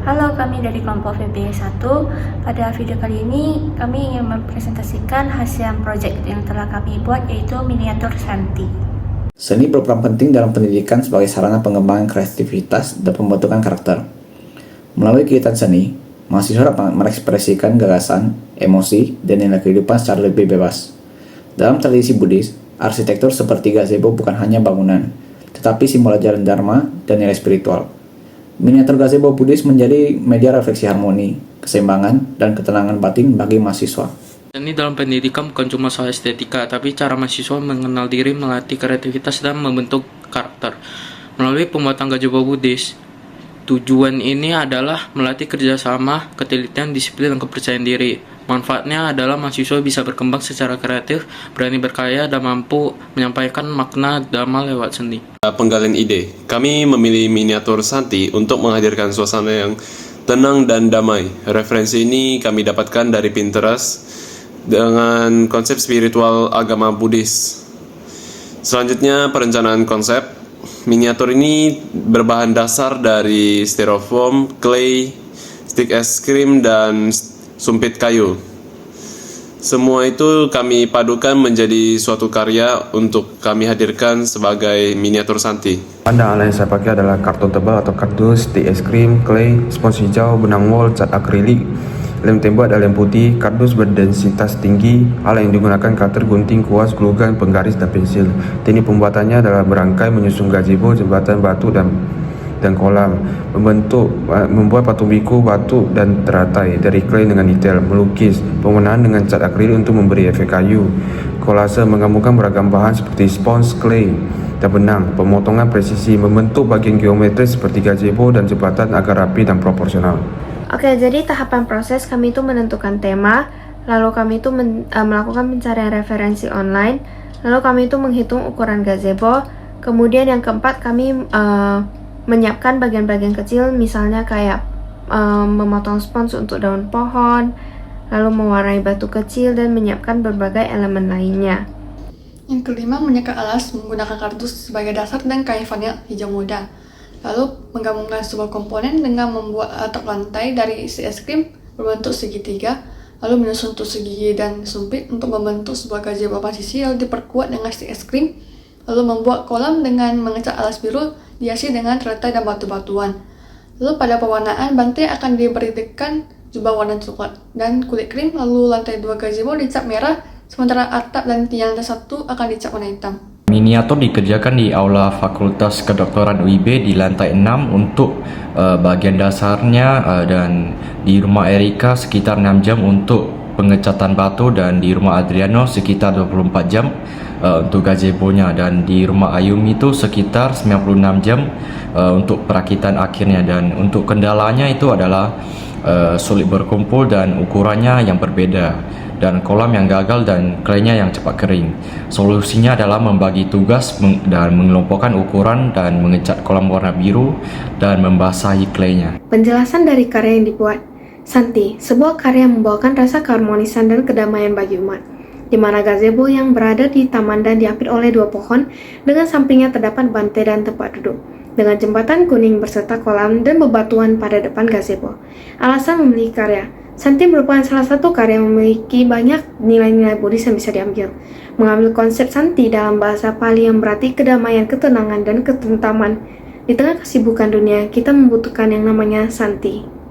Halo, kami dari kelompok VB1. Pada video kali ini, kami ingin mempresentasikan hasil proyek yang telah kami buat, yaitu miniatur Santi. Seni berperan penting dalam pendidikan sebagai sarana pengembangan kreativitas dan pembentukan karakter. Melalui kegiatan seni, mahasiswa dapat mengekspresikan gagasan, emosi, dan nilai kehidupan secara lebih bebas. Dalam tradisi Buddhis, arsitektur seperti gazebo bukan hanya bangunan, tetapi simbol ajaran Dharma dan nilai spiritual. Miniatur gazebo Buddhis menjadi media refleksi harmoni, keseimbangan, dan ketenangan batin bagi mahasiswa. Seni dalam pendidikan bukan cuma soal estetika, tapi cara mahasiswa mengenal diri, melatih kreativitas, dan membentuk karakter. Melalui pembuatan gazebo Buddhis, tujuan ini adalah melatih kerjasama, ketelitian, disiplin, dan kepercayaan diri. Manfaatnya adalah mahasiswa bisa berkembang secara kreatif, berani berkarya, dan mampu menyampaikan makna Dhamma lewat seni. Penggalian ide. Kami memilih miniatur Santi untuk menghadirkan suasana yang tenang dan damai. Referensi ini kami dapatkan dari Pinterest dengan konsep spiritual agama Buddhis. Selanjutnya, perencanaan konsep. Miniatur ini berbahan dasar dari styrofoam, clay, stik es krim, dan sumpit kayu. Semua itu kami padukan menjadi suatu karya untuk kami hadirkan sebagai miniatur Santi. Bahan yang saya pakai adalah karton tebal atau kardus, stik es krim, clay, spons hijau, benang wol, cat akrilik, lem tembak dan lem putih, kardus berdensitas tinggi, alat yang digunakan cutter, gunting, kuas, glue gun, penggaris, dan pensil. Teknik pembuatannya adalah berangkai menyusun gazebo, jembatan batu dan kolam, membuat patung biku, batu dan teratai dari clay dengan detail, melukis, penggunaan dengan cat akrilik untuk memberi efek kayu, kolase menggabungkan beragam bahan seperti spons, clay, dan benang, pemotongan presisi, membentuk bagian geometris seperti gazebo dan jembatan agar rapi dan proporsional. Oke, jadi tahapan proses kami itu menentukan tema, lalu kami itu melakukan pencarian referensi online, lalu kami itu menghitung ukuran gazebo, kemudian yang keempat kami menyiapkan bagian-bagian kecil, misalnya kayak memotong spons untuk daun pohon, lalu mewarnai batu kecil, dan menyiapkan berbagai elemen lainnya. Yang kelima, menyekat alas menggunakan kardus sebagai dasar dan kain vanil hijau muda. Lalu menggabungkan sebuah komponen dengan membuat atap lantai dari isi es krim berbentuk segitiga, lalu menyusun tusuk gigi dan sumpit untuk membentuk sebuah gazebo pasisi, lalu diperkuat dengan isi es krim, lalu membuat kolam dengan mengecat alas biru dihiasi dengan teratai dan batu-batuan. Lalu pada pewarnaan, bantai akan diberikan jubah warna coklat dan kulit krim, lalu lantai 2 gazebo dicat merah, sementara atap dan tiang lantai 1 akan dicat warna hitam. Miniatur dikerjakan di Aula Fakultas Kedokteran UIB di lantai 6 untuk bagian dasarnya, dan di rumah Erika sekitar 6 jam untuk pengecatan batu, dan di rumah Adriano sekitar 24 jam untuk gazebonya, dan di rumah Ayumi itu sekitar 96 jam untuk perakitan akhirnya. Dan untuk kendalanya itu adalah sulit berkumpul dan ukurannya yang berbeda, dan kolam yang gagal dan klaynya yang cepat kering. Solusinya adalah membagi tugas dan mengelompokkan ukuran dan mengecat kolam warna biru dan membasahi klaynya. Penjelasan dari karya yang dibuat. Santi, sebuah karya yang membawakan rasa keharmonisan dan kedamaian bagi umat, di mana gazebo yang berada di taman dan diapit oleh 2 pohon, dengan sampingnya terdapat bantai dan tempat duduk, dengan jembatan kuning berserta kolam dan bebatuan pada depan gazebo. Alasan memilih karya. Santi merupakan salah satu karya yang memiliki banyak nilai-nilai Buddhis yang bisa diambil. Mengambil konsep Santi dalam bahasa Pali yang berarti kedamaian, ketenangan, dan ketentraman. Di tengah kesibukan dunia, kita membutuhkan yang namanya Santi.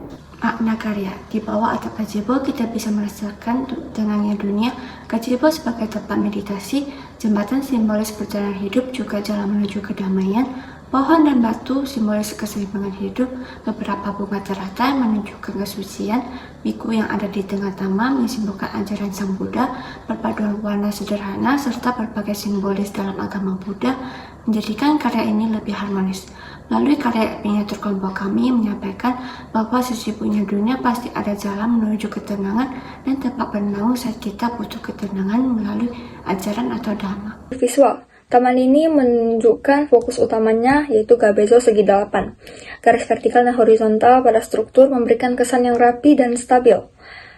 Makna karya. Di bawah atap gazebo kita bisa merasakan tenangnya dunia. Gazebo sebagai tempat meditasi, jembatan simbolis perjalanan hidup, juga jalan menuju kedamaian. Pohon dan batu simbolis keseimbangan hidup, beberapa bunga teratai menunjukkan kesucian, biku yang ada di tengah taman mensimbolkan ajaran Sang Buddha, perpaduan warna sederhana serta berbagai simbolis dalam agama Buddha menjadikan karya ini lebih harmonis. Melalui karya miniatur kelompok kami menyampaikan bahwa sesibuknya dunia pasti ada jalan menuju ketenangan dan tempat bernaung saat kita butuh ketenangan melalui ajaran atau dhamma. Visual. Taman ini menunjukkan fokus utamanya yaitu gazebo segi 8. Garis vertikal dan horizontal pada struktur memberikan kesan yang rapi dan stabil.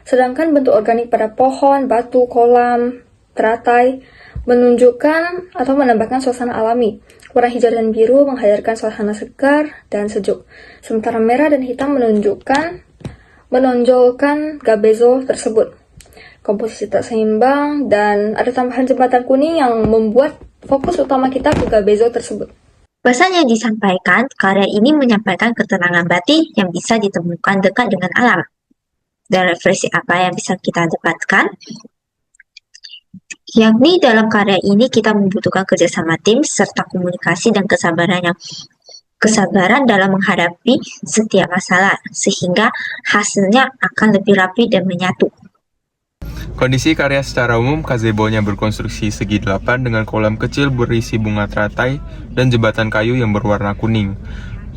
Sedangkan bentuk organik pada pohon, batu, kolam, teratai menunjukkan atau menambahkan suasana alami. Warna hijau dan biru menghadirkan suasana segar dan sejuk. Sementara merah dan hitam menonjolkan gabezo tersebut. Komposisi tak seimbang dan ada tambahan jembatan kuning yang membuat fokus utama kita ke gabezo tersebut. Pesan yang disampaikan, karya ini menyampaikan ketenangan batin yang bisa ditemukan dekat dengan alam. Dan referensi apa yang bisa kita dapatkan? Yakni dalam karya ini kita membutuhkan kerjasama tim serta komunikasi dan kesabaran dalam menghadapi setiap masalah, sehingga hasilnya akan lebih rapi dan menyatu. Kondisi karya secara umum, gazebo-nya berkonstruksi segi 8 dengan kolam kecil berisi bunga teratai dan jembatan kayu yang berwarna kuning.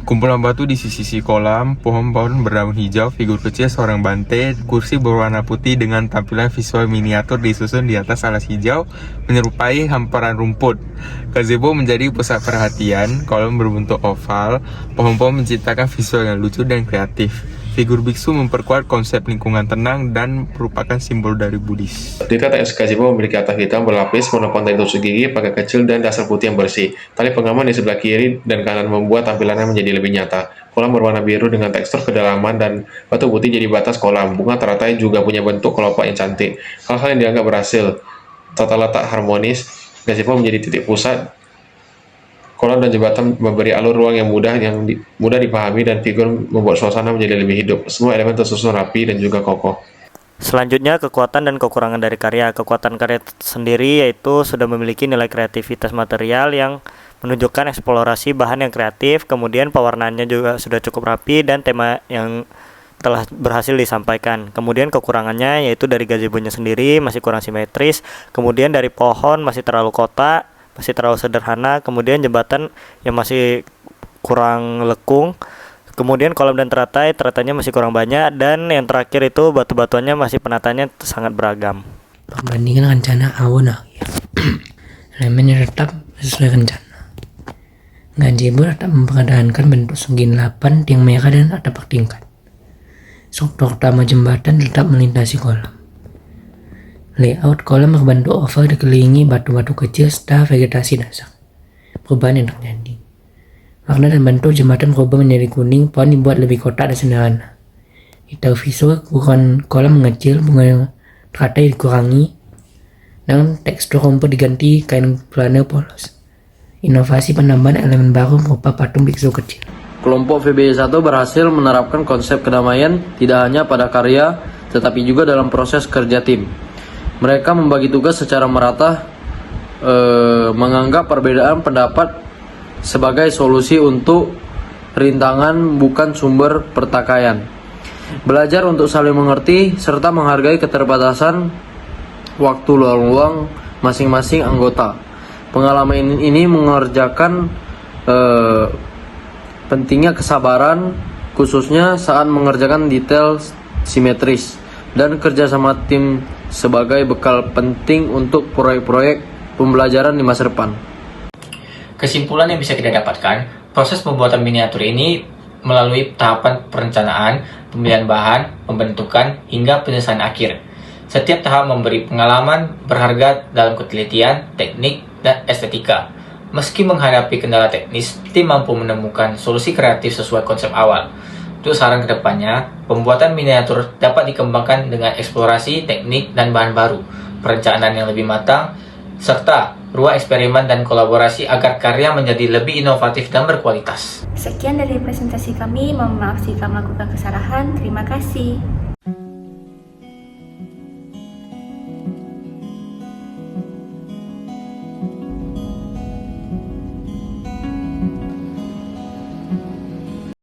Kumpulan batu di sisi kolam, pohon-pohon berdaun hijau, figur kecil seorang bante, kursi berwarna putih dengan tampilan visual miniatur disusun di atas alas hijau menyerupai hamparan rumput. Gazebo menjadi pusat perhatian, kolam berbentuk oval, pohon-pohon menciptakan visual yang lucu dan kreatif. Figur biksu memperkuat konsep lingkungan tenang dan merupakan simbol dari Buddhis. Replika teks gazebo memiliki atap hitam berlapis, menopang dari tusuk gigi, pagar kecil, dan dasar putih yang bersih. Tali pengaman di sebelah kiri dan kanan membuat tampilannya menjadi lebih nyata. Kolam berwarna biru dengan tekstur kedalaman dan batu putih jadi batas kolam. Bunga teratai juga punya bentuk kelopak yang cantik. Hal-hal yang dianggap berhasil. Tata letak harmonis, gazebo menjadi titik pusat. Kolam dan jembatan memberi alur ruang yang mudah dipahami dan figur membuat suasana menjadi lebih hidup. Semua elemen tersusun rapi dan juga kokoh. Selanjutnya, kekuatan dan kekurangan dari karya. Kekuatan karya sendiri yaitu sudah memiliki nilai kreativitas material yang menunjukkan eksplorasi bahan yang kreatif, kemudian pewarnaannya juga sudah cukup rapi dan tema yang telah berhasil disampaikan. Kemudian kekurangannya yaitu dari gazebo-nya sendiri masih kurang simetris, kemudian dari pohon masih terlalu kotak, masih terlalu sederhana, kemudian jembatan yang masih kurang lekung, kemudian kolam dan teratainya masih kurang banyak, dan yang terakhir itu batu-batuannya masih penataannya sangat beragam. Perbandingan rencana awal elemen yang tetap sesuai rencana. Gazebo tetap mempertahankan bentuk segi 8 tiang merah dan atap bertingkat. Struktur utama jembatan tetap melintasi kolam. Layout kolam berbentuk oval dikelilingi batu-batu kecil serta vegetasi dasar. Perubahan yang terjadi. Warna dan bentuk jembatan berubah menjadi kuning, pohon dibuat lebih kotak dan sederhana. Detail visual ukuran kolam mengecil, bunga teratai dikurangi, dan tekstur rumput diganti kain flanel polos. Inovasi penambahan elemen baru berupa patung biksu kecil. Kelompok VBE1 berhasil menerapkan konsep kedamaian tidak hanya pada karya, tetapi juga dalam proses kerja tim. Mereka membagi tugas secara merata, menganggap perbedaan pendapat sebagai solusi untuk rintangan bukan sumber pertikaian. Belajar untuk saling mengerti serta menghargai keterbatasan waktu luang masing-masing anggota. Pengalaman ini mengerjakan pentingnya kesabaran, khususnya saat mengerjakan detail simetris, dan kerjasama tim sebagai bekal penting untuk proyek-proyek pembelajaran di masa depan. Kesimpulan yang bisa kita dapatkan, proses pembuatan miniatur ini melalui tahapan perencanaan, pemilihan bahan, pembentukan, hingga penyelesaian akhir. Setiap tahap memberi pengalaman berharga dalam ketelitian, teknik, dan estetika. Meski menghadapi kendala teknis, tim mampu menemukan solusi kreatif sesuai konsep awal. Untuk saran kedepannya, pembuatan miniatur dapat dikembangkan dengan eksplorasi teknik dan bahan baru, perencanaan yang lebih matang, serta ruang eksperimen dan kolaborasi agar karya menjadi lebih inovatif dan berkualitas. Sekian dari presentasi kami, mohon maaf jika melakukan kesalahan. Terima kasih.